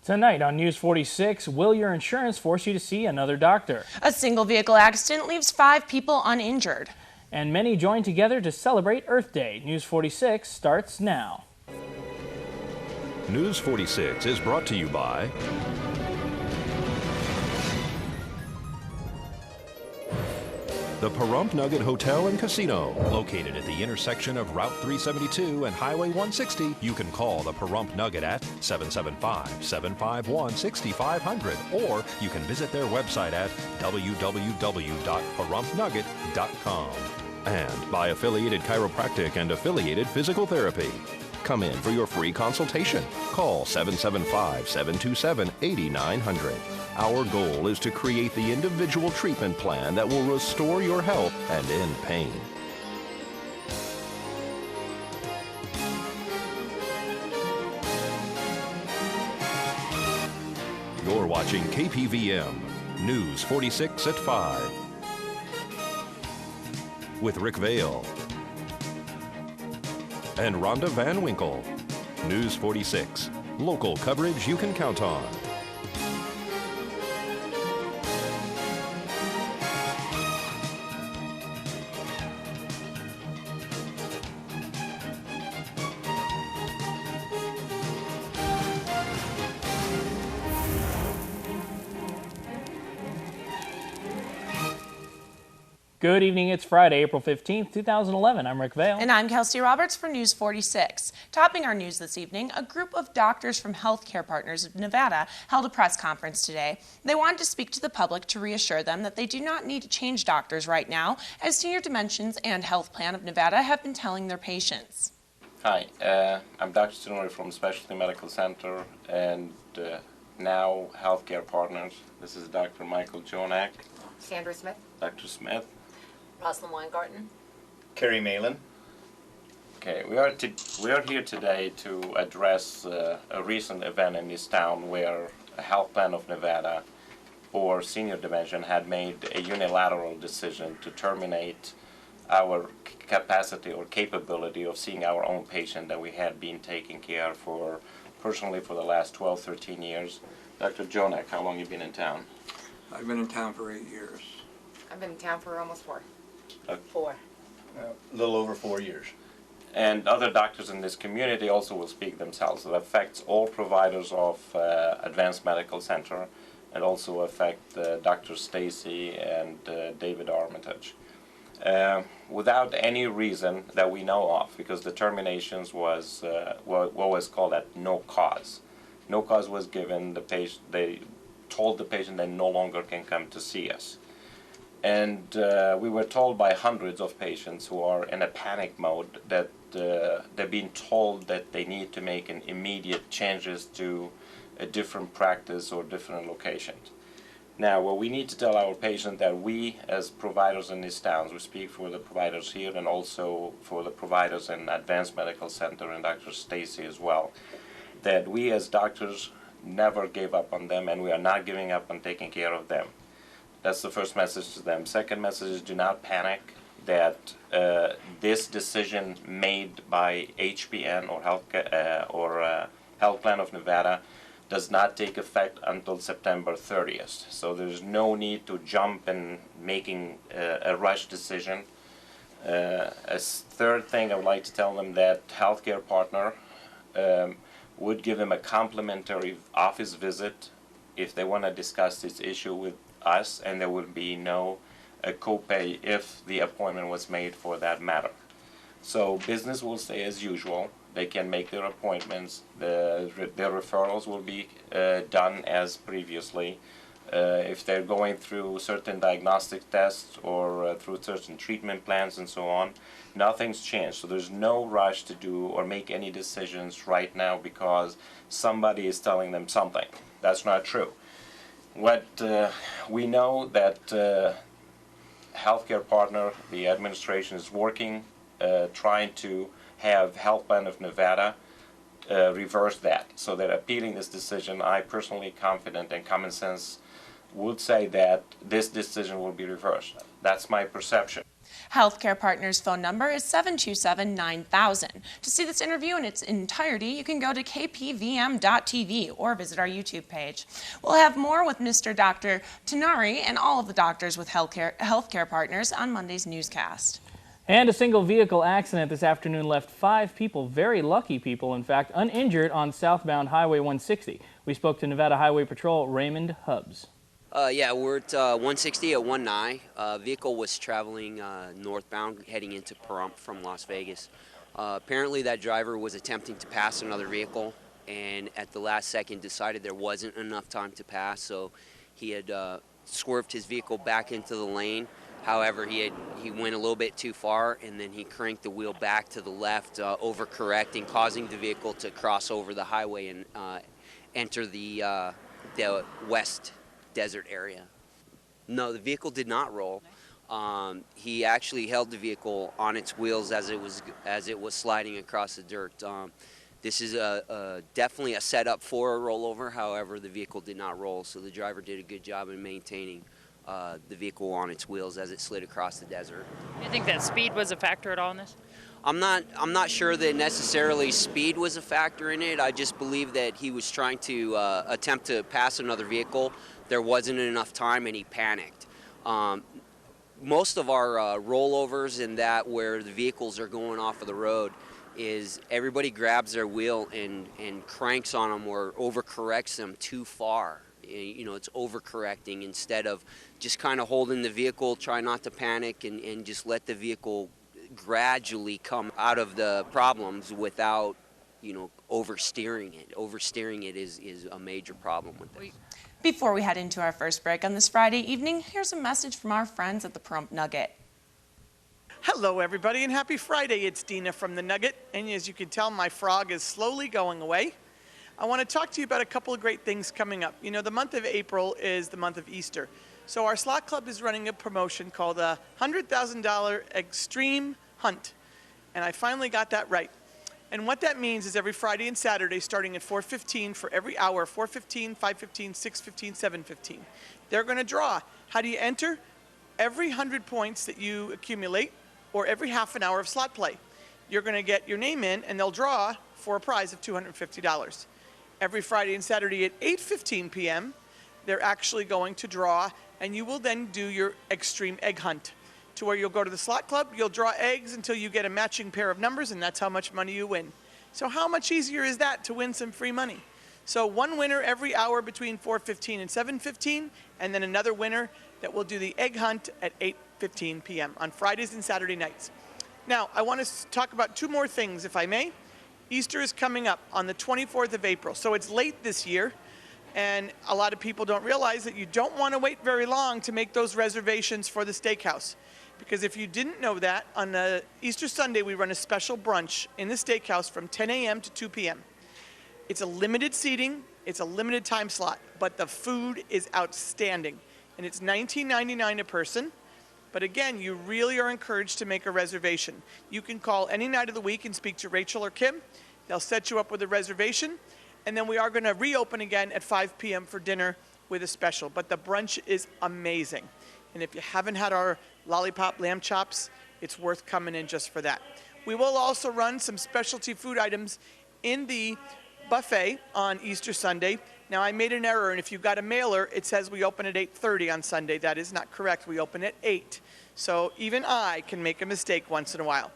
Tonight on News 46, will your insurance force you to see another doctor? A single vehicle accident leaves 5 people uninjured. And many join together to celebrate Earth Day. News 46 starts now. News 46 is brought to you by the Pahrump Nugget Hotel and Casino, located at the intersection of Route 372 and Highway 160. You can call the Pahrump Nugget at 775-751-6500, or you can visit their website at www.pahrumpnugget.com. And by Affiliated Chiropractic and Affiliated Physical Therapy. Come in for your free consultation. Call 775-727-8900. Our goal is to create the individual treatment plan that will restore your health and end pain. You're watching KPVM News 46 at 5 with Rick Vale and Rhonda Van Winkle. News 46, local coverage you can count on. Good evening, it's Friday, April 15th, 2011. I'm Rick Vale. And I'm Kelcey Roberts for News 46. Topping our news this evening, a group of doctors from Healthcare Partners of Nevada held a press conference today. They wanted to speak to the public to reassure them that they do not need to change doctors right now, as Senior Dimensions and Health Plan of Nevada have been telling their patients. Hi, I'm Dr. Stinori from Specialty Medical Center and now Healthcare Partners. This is Dr. Michael Jonak. Sandra Smith. Dr. Smith. Rosalind Weingarten. Kerry Malin. Okay, we are here today to address a recent event in this town where a Health Plan of Nevada or Senior Dimension had made a unilateral decision to terminate our capacity or capability of seeing our own patient that we had been taking care for personally for the last 12, 13 years. Dr. Jonak, how long have you been in town? I've been in town for 8 years. I've been in town for almost 4. A little over 4 years. And other doctors in this community also will speak themselves. It affects all providers of Advanced Medical Center and also affect Dr. Stacy and David Armitage. Without any reason that we know of, because the terminations was what was called at no cause. No cause was given. The patient, they told the patient they no longer can come to see us. And we were told by hundreds of patients who are in a panic mode that they're being told that they need to make an immediate changes to a different practice or different locations. Now, what we need to tell our patient that we, as providers in these towns, we speak for the providers here and also for the providers in Advanced Medical Center and Dr. Stacy as well, that we as doctors never gave up on them and we are not giving up on taking care of them. That's the first message to them. Second message is do not panic that this decision made by HPN or Health Plan of Nevada does not take effect until September 30th. So there's no need to jump in making a rush decision. A third thing I would like to tell them that Healthcare Partner would give them a complimentary office visit if they want to discuss this issue with us, and there will be no copay if the appointment was made for that matter. So business will stay as usual. They can make their appointments. Their referrals will be done as previously. If they're going through certain diagnostic tests or through certain treatment plans and so on, nothing's changed. So there's no rush to do or make any decisions right now because somebody is telling them something. That's not true. What we know that Healthcare Partner, the administration is working, trying to have Health Plan of Nevada reverse that. So they're appealing this decision. I personally confident and common sense would say that this decision will be reversed. That's my perception. Healthcare Partners' phone number is 727-9000. To see this interview in its entirety, you can go to KPVM.TV or visit our YouTube page. We'll have more with Mr. Dr. Tanari and all of the doctors with Healthcare Partners on Monday's newscast. And a single vehicle accident this afternoon left 5 people, very lucky people, in fact, uninjured on southbound Highway 160. We spoke to Nevada Highway Patrol Raymond Hubbs. Yeah, we're at 160 at 19. Vehicle was traveling northbound, heading into Pahrump from Las Vegas. Apparently that driver was attempting to pass another vehicle, and at the last second decided there wasn't enough time to pass, so he had swerved his vehicle back into the lane. However, he went a little bit too far, and then he cranked the wheel back to the left, overcorrecting, causing the vehicle to cross over the highway and enter the west desert area. No, the vehicle did not roll. He actually held the vehicle on its wheels as it was sliding across the dirt. This is definitely a setup for a rollover. However, the vehicle did not roll, so the driver did a good job in maintaining the vehicle on its wheels as it slid across the desert. Do you think that speed was a factor at all in this? I'm not sure that necessarily speed was a factor in it. I just believe that he was trying to attempt to pass another vehicle. There wasn't enough time and he panicked. Most of our rollovers and that where the vehicles are going off of the road is everybody grabs their wheel and cranks on them or overcorrects them too far. You know, it's overcorrecting instead of just kind of holding the vehicle, try not to panic, and just let the vehicle gradually come out of the problems without, you know, oversteering it. Oversteering it is a major problem with this. Before we head into our first break on this Friday evening, here's a message from our friends at the Pahrump Nugget. Hello everybody and happy Friday. It's Dina from the Nugget, and as you can tell, my frog is slowly going away. I want to talk to you about a couple of great things coming up. You know, the month of April is the month of Easter. So our slot club is running a promotion called a $100,000 Extreme Hunt. And I finally got that right. And what that means is every Friday and Saturday, starting at 4:15 for every hour, 4:15, 5:15, 6:15, 7:15. They're going to draw. How do you enter? Every 100 points that you accumulate, or every half an hour of slot play. You're going to get your name in, and they'll draw for a prize of $250. Every Friday and Saturday at 8:15 p.m., they're actually going to draw, and you will then do your extreme egg hunt, to where you'll go to the slot club, you'll draw eggs until you get a matching pair of numbers, and that's how much money you win. So how much easier is that to win some free money? So one winner every hour between 4:15 and 7:15, and then another winner that will do the egg hunt at 8:15 p.m. on Fridays and Saturday nights. Now, I want to talk about 2 more things, if I may. Easter is coming up on the 24th of April, so it's late this year, and a lot of people don't realize that you don't want to wait very long to make those reservations for the steakhouse. Because if you didn't know that, on Easter Sunday we run a special brunch in the steakhouse from 10 a.m. to 2 p.m. It's a limited seating, it's a limited time slot, but the food is outstanding. And it's $19.99 a person. But again, you really are encouraged to make a reservation. You can call any night of the week and speak to Rachel or Kim. They'll set you up with a reservation. And then we are going to reopen again at 5 p.m. for dinner with a special. But the brunch is amazing. And if you haven't had our lollipop lamb chops, it's worth coming in just for that. We will also run some specialty food items in the buffet on Easter Sunday. Now, I made an error, and if you've got a mailer, it says we open at 8:30 on Sunday. That is not correct. We open at 8. So even I can make a mistake once in a while.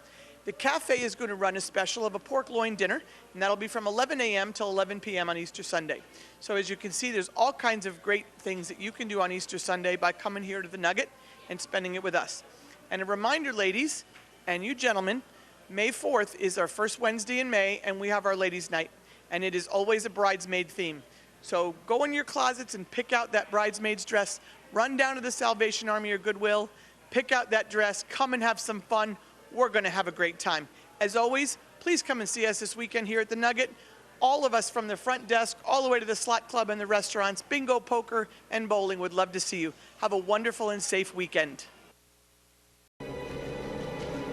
The cafe is going to run a special of a pork loin dinner, and that'll be from 11 a.m. till 11 p.m. on Easter Sunday. So as you can see, there's all kinds of great things that you can do on Easter Sunday by coming here to the Nugget and spending it with us. And a reminder, ladies, and you gentlemen, May 4th is our first Wednesday in May, and we have our ladies' night. And it is always a bridesmaid theme. So go in your closets and pick out that bridesmaid's dress. Run down to the Salvation Army or Goodwill. Pick out that dress. Come and have some fun. We're going to have a great time. As always, please come and see us this weekend here at the Nugget. All of us from the front desk all the way to the slot club and the restaurants, bingo, poker, and bowling would love to see you. Have a wonderful and safe weekend.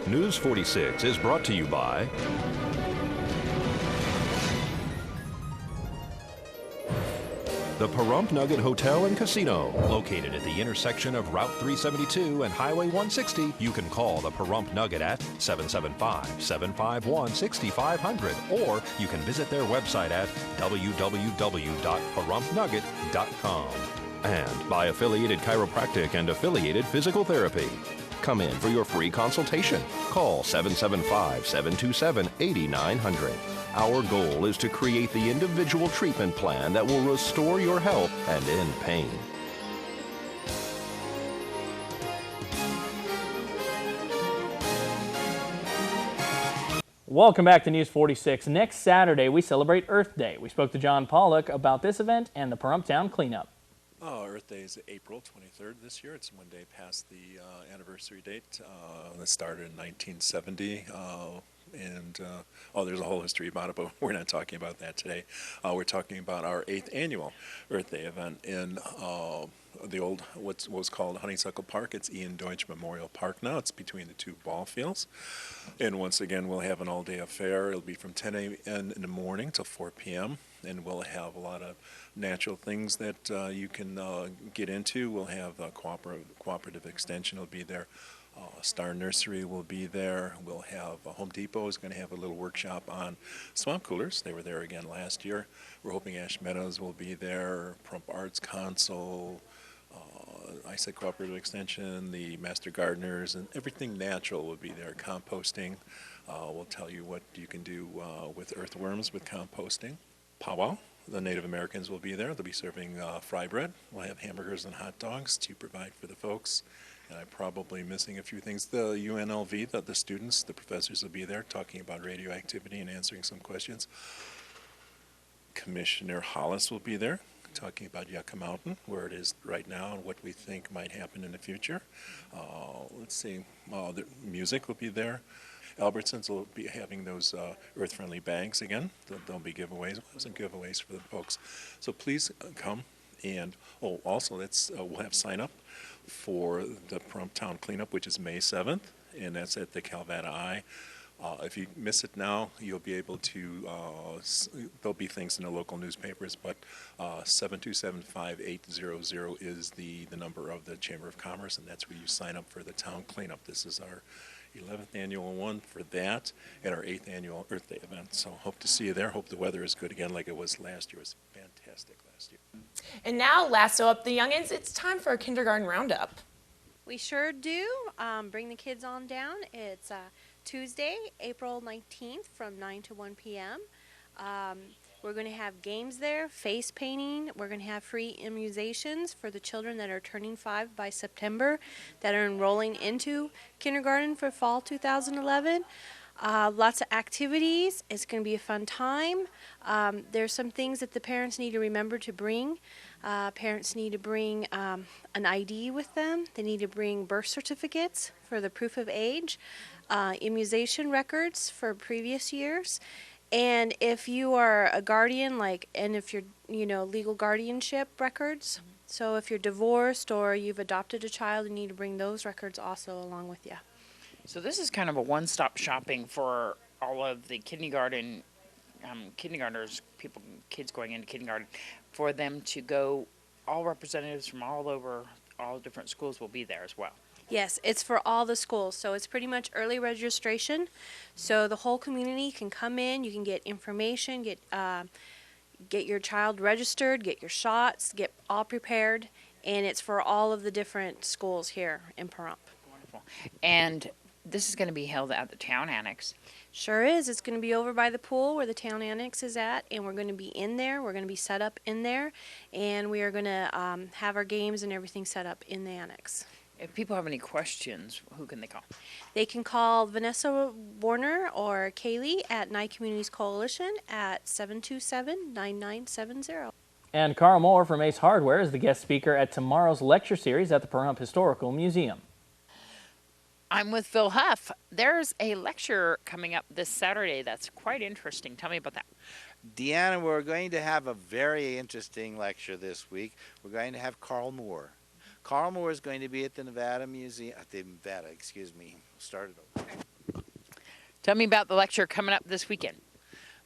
News 46 is brought to you by The Pahrump Nugget Hotel and Casino, located at the intersection of Route 372 and Highway 160. You can call the Pahrump Nugget at 775-751-6500, or you can visit their website at www.pahrumpnugget.com. And by Affiliated Chiropractic and Affiliated Physical Therapy. Come in for your free consultation. Call 775-727-8900. Our goal is to create the individual treatment plan that will restore your health and end pain. Welcome back to News 46. Next Saturday, we celebrate Earth Day. We spoke to John Pollock about this event and the Pahrump Town cleanup. Earth Day is April 23rd this year. It's one day past the anniversary date. That started in 1970. There's a whole history about it, but we're not talking about that today. We're talking about our 8th annual Earth Day event in the old, what was called Honeysuckle Park. It's Ian Deutsch Memorial Park now. It's between the two ball fields. And once again, we'll have an all-day affair. It'll be from 10 a.m. in the morning till 4 p.m. And we'll have a lot of natural things that you can get into. We'll have cooperative extension will be there. Star Nursery will be there. We'll have Home Depot is going to have a little workshop on swamp coolers. They were there again last year. We're hoping Ash Meadows will be there. Pahrump Arts Council, I said cooperative extension, the Master Gardeners, and everything natural will be there. Composting. We'll tell you what you can do with earthworms with composting. Powwow. The Native Americans will be there. They'll be serving fry bread. We'll have hamburgers and hot dogs to provide for the folks. And I'm probably missing a few things. The UNLV, the students, the professors will be there talking about radioactivity and answering some questions. Commissioner Hollis will be there talking about Yucca Mountain, where it is right now and what we think might happen in the future. Let's see, the music will be there. Albertsons will be having those earth-friendly bags again. There'll be giveaways. Some giveaways for the folks. So please come. And also we'll have sign up for the Pahrump Town Cleanup, which is May 7th, and that's at the Calvada Eye. If you miss it now, you'll be able to, there'll be things in the local newspapers, but 727-5800 is the number of the Chamber of Commerce, and that's where you sign up for the Town Cleanup. This is our 11th annual one for that, and our 8th annual Earth Day event. So hope to see you there. Hope the weather is good again like it was last year. It was fantastic last year. And now, lasso up the youngins, it's time for a kindergarten roundup. We sure do. Bring the kids on down. It's Tuesday, April 19th from 9 to 1 p.m. We're going to have games there, face painting. We're going to have free immunizations for the children that are turning 5 by September that are enrolling into kindergarten for fall 2011. Lots of activities. It's going to be a fun time. There's some things that the parents need to remember to bring. Parents need to bring an ID with them. They need to bring birth certificates for the proof of age, immunization records for previous years. And if you are a guardian, and if you're, legal guardianship records. So if you're divorced or you've adopted a child, you need to bring those records also along with you. So this is kind of a one-stop shopping for all of the kindergartners, kids going into kindergarten, for them to go. All representatives from all over, all different schools will be there as well. Yes, it's for all the schools, so it's pretty much early registration. So the whole community can come in. You can get information, get your child registered, get your shots, get all prepared, and it's for all of the different schools here in Pahrump. Wonderful. And this is going to be held at the town annex. Sure is. It's going to be over by the pool where the town annex is at, and we're going to be in there. We're going to be set up in there, and we are going to have our games and everything set up in the annex. If people have any questions, who can they call? They can call Vanessa Warner or Kaylee at Nye Communities Coalition at 727-9970. And Carl Moore from Ace Hardware is the guest speaker at tomorrow's lecture series at the Pahrump Historical Museum. I'm with Phil Huff. There's a lecture coming up this Saturday that's quite interesting. Tell me about that. Deanna, we're going to have a very interesting lecture this week. We're going to have Carl Moore. Carl Moore is going to be at the Nevada Museum, Start it over. Tell me about the lecture coming up this weekend.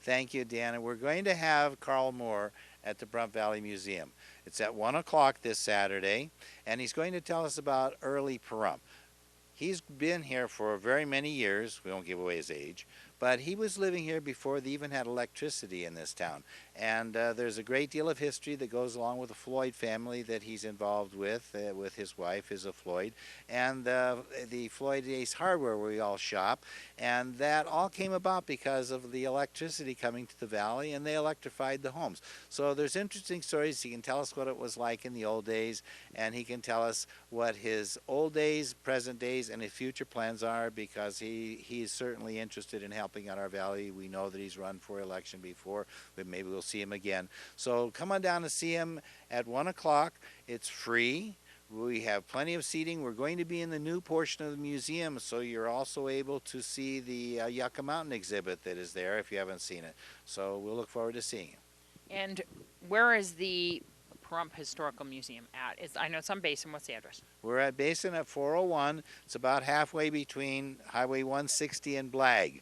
Thank you, Deanna. We're going to have Carl Moore at the Pahrump Valley Museum. It's at 1 o'clock this Saturday, and he's going to tell us about early Pahrump. He's been here for very many years. We won't give away his age, but he was living here before they even had electricity in this town. And there's a great deal of history that goes along with the Floyd family that he's involved with his wife, is a Floyd, and the Floyd Ace Hardware where we all shop. And that all came about because of the electricity coming to the valley, and they electrified the homes. So there's interesting stories. He can tell us what it was like in the old days, and he can tell us what his old days, present days, and his future plans are, because he's certainly interested in helping out our valley. We know that he's run for election before, but maybe we'll see him again. So come on down to see him at 1 o'clock. It's free. We have plenty of seating. We're going to be in the new portion of the museum, so you're also able to see the Yucca Mountain exhibit that is there if you haven't seen it. So we'll look forward to seeing you. And where is the Pahrump Historical Museum at? I know it's on Basin. What's the address? We're at Basin at 401. It's about halfway between Highway 160 and Blag.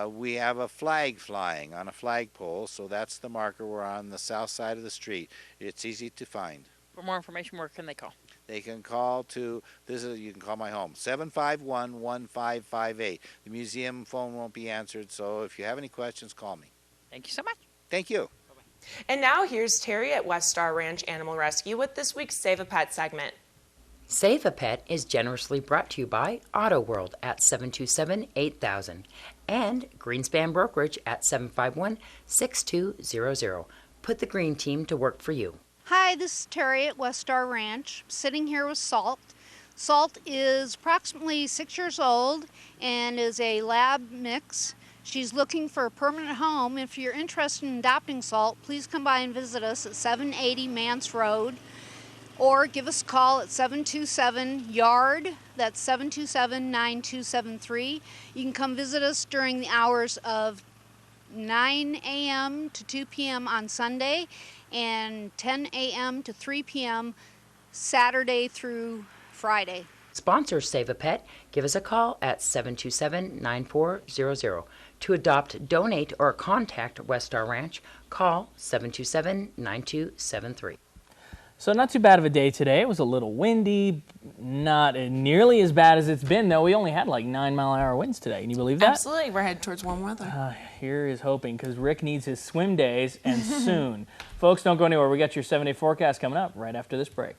We have a flag flying on a flagpole, so that's the marker. We're on the south side of the street. It's easy to find. For more information, where can they call? They can call to, you can call my home, 751-1558. The museum phone won't be answered, so if you have any questions, call me. Thank you so much. Thank you. And now here's Terry at West Star Ranch Animal Rescue with this week's Save a Pet segment. Save a Pet is generously brought to you by Auto World at 727-8000 and Greenspan Brokerage at 751-6200. Put the green team to work for you. Hi, this is Terry at West Star Ranch, sitting here with Salt. Salt is approximately 6 years old and is a lab mix. She's looking for a permanent home. If you're interested in adopting Salt, please come by and visit us at 780 Mance Road, or give us a call at 727-YARD. That's 727-9273. You can come visit us during the hours of 9 a.m. to 2 p.m. on Sunday and 10 a.m. to 3 p.m. Saturday through Friday. Sponsors Save a Pet. Give us a call at 727-9400. To adopt, donate, or contact West Star Ranch, call 727-9273. So not too bad of a day today. It was a little windy, not nearly as bad as it's been, though. We only had like 9-mile-an-hour winds today. Can you believe that? Absolutely. We're headed towards warm weather. Here is hoping, because Rick needs his swim days, and soon. Folks, don't go anywhere. We got your 7-day forecast coming up right after this break.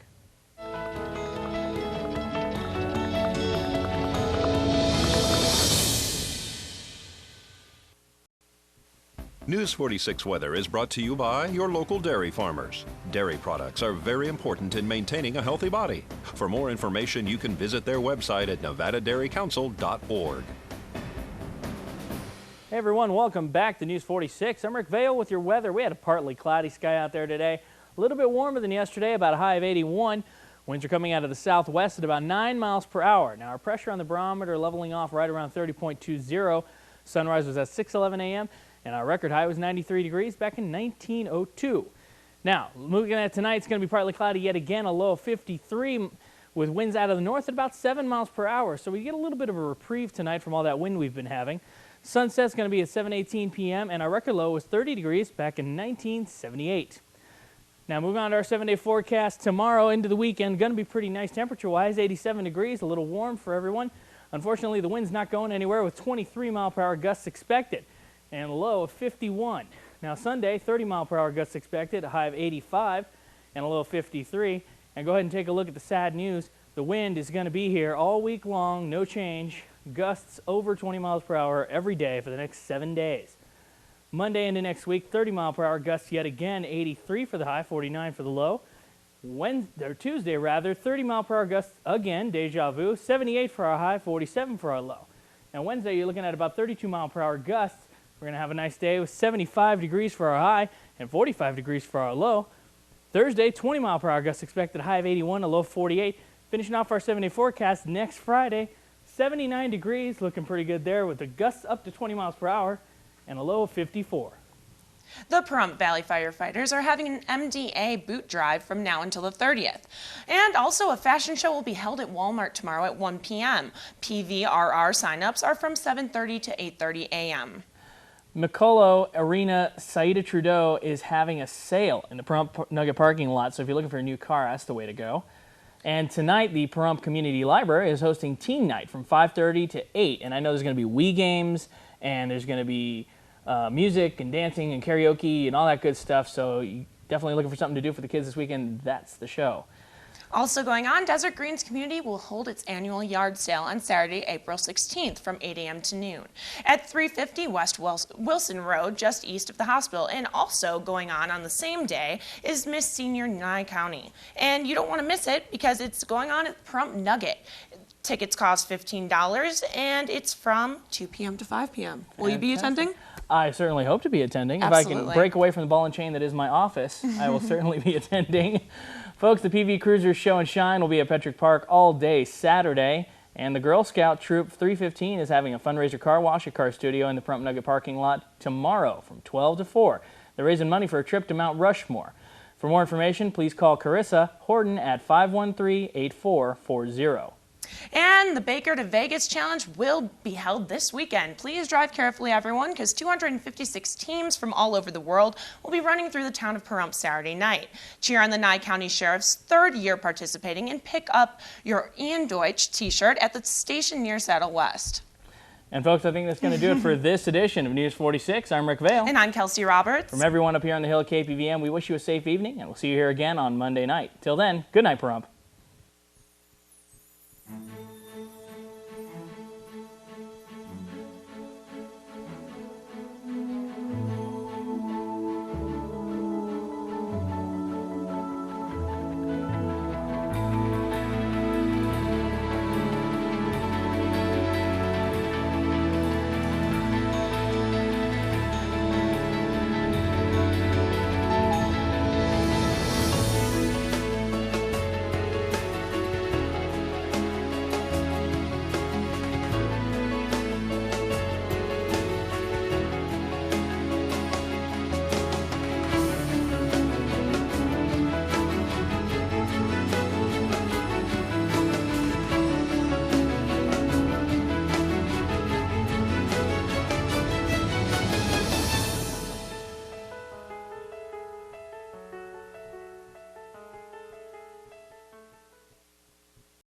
News 46 weather is brought to you by your local dairy farmers. Dairy products are very important in maintaining a healthy body. For more information, you can visit their website at nevadadairycouncil.org. Hey everyone, welcome back to News 46. I'm Rick Vale with your weather. We had a partly cloudy sky out there today. A little bit warmer than yesterday, about a high of 81. Winds are coming out of the southwest at about 9 miles per hour. Now our pressure on the barometer leveling off right around 30.20. Sunrise was at 6:11 a.m. and our record high was 93 degrees back in 1902. Now, looking at tonight, it's going to be partly cloudy yet again, a low of 53 with winds out of the north at about 7 miles per hour. So we get a little bit of a reprieve tonight from all that wind we've been having. Sunset's going to be at 7:18 p.m. and our record low was 30 degrees back in 1978. Now, moving on to our 7-day forecast tomorrow into the weekend, going to be pretty nice temperature-wise, 87 degrees, a little warm for everyone. Unfortunately, the wind's not going anywhere with 23-mile-per-hour gusts expected and a low of 51. Now Sunday, 30-mile-per-hour gusts expected, a high of 85 and a low of 53. And go ahead and take a look at the sad news. The wind is going to be here all week long, no change. Gusts over 20 miles per hour every day for the next 7 days. Monday into next week, 30-mile-per-hour gusts yet again, 83 for the high, 49 for the low. Tuesday, 30-mile-per-hour gusts again, deja vu, 78 for our high, 47 for our low. Now Wednesday, you're looking at about 32-mile-per-hour gusts. We're going to have a nice day with 75 degrees for our high and 45 degrees for our low. Thursday, 20-mile-per-hour gusts expected, a high of 81, a low of 48. Finishing off our 7-day forecast next Friday, 79 degrees, looking pretty good there with the gusts up to 20 miles per hour and a low of 54. The Pahrump Valley firefighters are having an MDA boot drive from now until the 30th. And also a fashion show will be held at Walmart tomorrow at 1 p.m. PVRR signups are from 7:30 to 8:30 a.m. McCullough Arena Saida Trudeau is having a sale in the Pahrump Nugget parking lot, so if you're looking for a new car, that's the way to go. And tonight, the Pahrump Community Library is hosting Teen Night from 5:30 to 8, and I know there's going to be Wii games, and there's going to be music and dancing and karaoke and all that good stuff, so you definitely looking for something to do for the kids this weekend, that's the show. Also going on, Desert Greens Community will hold its annual yard sale on Saturday, April 16th from 8 a.m. to noon at 350 West Wilson Road, just east of the hospital. And also going on the same day is Miss Senior Nye County. And you don't want to miss it because it's going on at Pahrump Nugget. Tickets cost $15 and it's from 2 p.m. to 5 p.m. Will you be attending? I certainly hope to be attending. Absolutely. If I can break away from the ball and chain that is my office, I will certainly be attending. Folks, the PV Cruisers Show and Shine will be at Petrick Park all day Saturday, and the Girl Scout Troop 315 is having a fundraiser car wash at Car Studio in the Pahrump Nugget parking lot tomorrow from 12 to 4. They're raising money for a trip to Mount Rushmore. For more information, please call Carissa Horton at 513-8440. And the Baker to Vegas Challenge will be held this weekend. Please drive carefully, everyone, because 256 teams from all over the world will be running through the town of Pahrump Saturday night. Cheer on the Nye County Sheriff's third year participating and pick up your Ian Deutsch t-shirt at the station near Saddle West. And folks, I think that's going to do it for this edition of News 46. I'm Rick Vale. And I'm Kelcey Roberts. From everyone up here on the Hill at KPVM, we wish you a safe evening, and we'll see you here again on Monday night. Till then, good night, Pahrump.